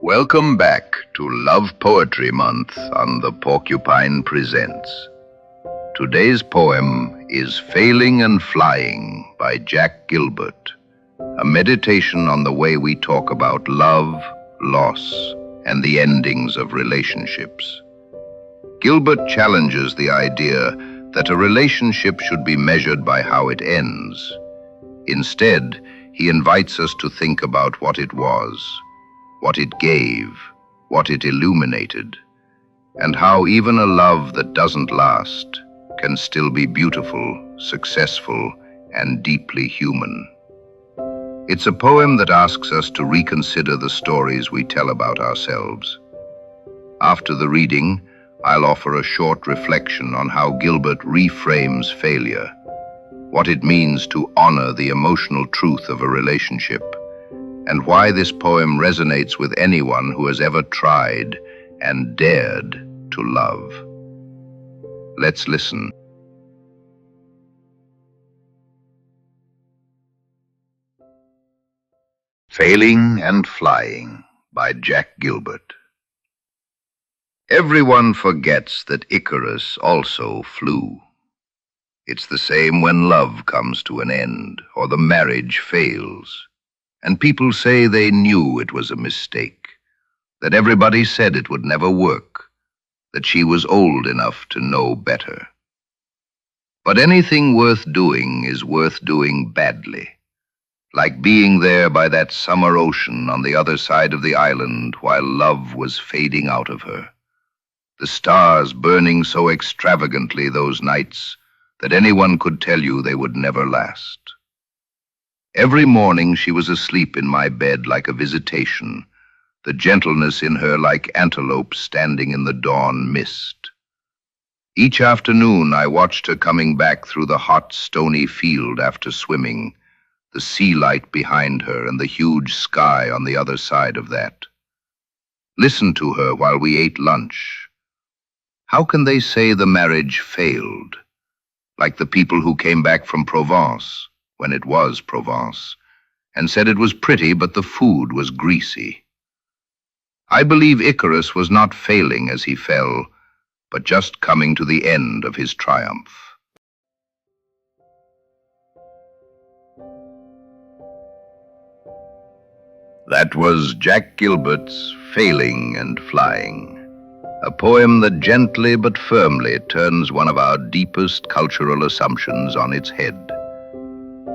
Welcome back to Love Poetry Month on the Porcupine Presents. Today's poem is Failing and Flying by Jack Gilbert, a meditation on the way we talk about love, loss, and the endings of relationships. Gilbert challenges the idea that a relationship should be measured by how it ends. Instead, he invites us to think about what it was, what it gave, what it illuminated, and how even a love that doesn't last can still be beautiful, successful, and deeply human. It's a poem that asks us to reconsider the stories we tell about ourselves. After the reading, I'll offer a short reflection on how Gilbert reframes failure, what it means to honor the emotional truth of a relationship, and why this poem resonates with anyone who has ever tried and dared to love. Let's listen. Failing and Flying by Jack Gilbert. Everyone forgets that Icarus also flew. It's the same when love comes to an end or the marriage fails. And people say they knew it was a mistake, that everybody said it would never work, that she was old enough to know better. But anything worth doing is worth doing badly, like being there by that summer ocean on the other side of the island while love was fading out of her, the stars burning so extravagantly those nights that anyone could tell you they would never last. Every morning she was asleep in my bed like a visitation, the gentleness in her like antelope standing in the dawn mist. Each afternoon I watched her coming back through the hot, stony field after swimming, the sea light behind her and the huge sky on the other side of that. Listened to her while we ate lunch. How can they say the marriage failed? Like the people who came back from Provence, when it was Provence, and said it was pretty but the food was greasy. I believe Icarus was not failing as he fell, but just coming to the end of his triumph. That was Jack Gilbert's Failing and Flying, a poem that gently but firmly turns one of our deepest cultural assumptions on its head.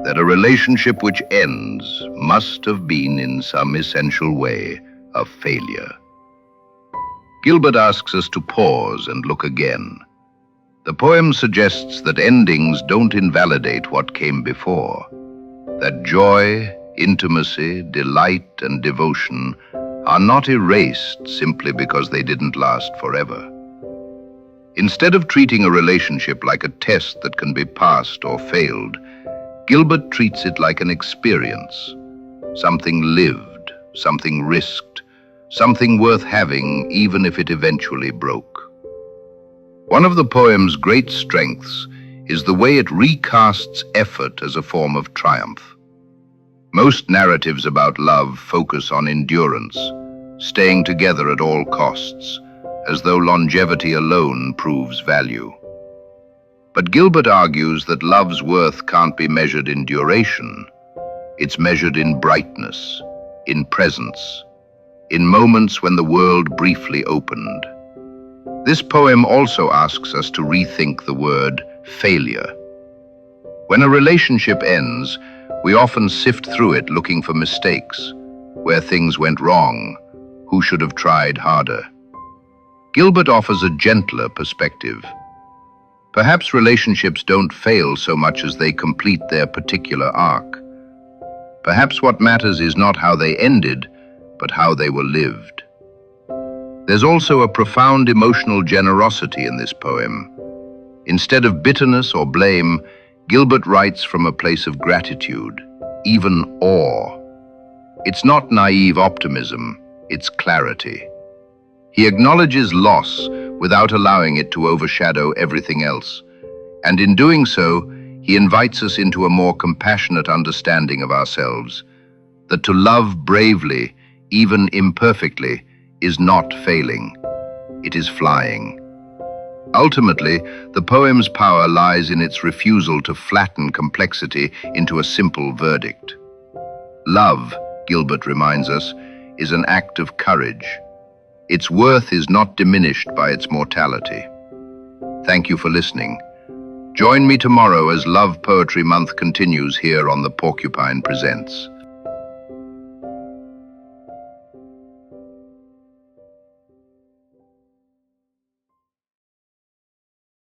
That a relationship which ends must have been in some essential way a failure. Gilbert asks us to pause and look again. The poem suggests that endings don't invalidate what came before, that joy, intimacy, delight, and devotion are not erased simply because they didn't last forever. Instead of treating a relationship like a test that can be passed or failed, Gilbert treats it like an experience, something lived, something risked, something worth having even if it eventually broke. One of the poem's great strengths is the way it recasts effort as a form of triumph. Most narratives about love focus on endurance, staying together at all costs, as though longevity alone proves value. But Gilbert argues that love's worth can't be measured in duration. It's measured in brightness, in presence, in moments when the world briefly opened. This poem also asks us to rethink the word failure. When a relationship ends, we often sift through it looking for mistakes, where things went wrong, who should have tried harder. Gilbert offers a gentler perspective. Perhaps relationships don't fail so much as they complete their particular arc. Perhaps what matters is not how they ended, but how they were lived. There's also a profound emotional generosity in this poem. Instead of bitterness or blame, Gilbert writes from a place of gratitude, even awe. It's not naive optimism, it's clarity. He acknowledges loss without allowing it to overshadow everything else, and in doing so, he invites us into a more compassionate understanding of ourselves, that to love bravely even imperfectly, is not failing. It is flying. Ultimately, the poem's power lies in its refusal to flatten complexity into a simple verdict. Love, Gilbert reminds us, is an act of courage. Its worth is not diminished by its mortality. Thank you for listening. Join me tomorrow as Love Poetry Month continues here on the Porcupine Presents.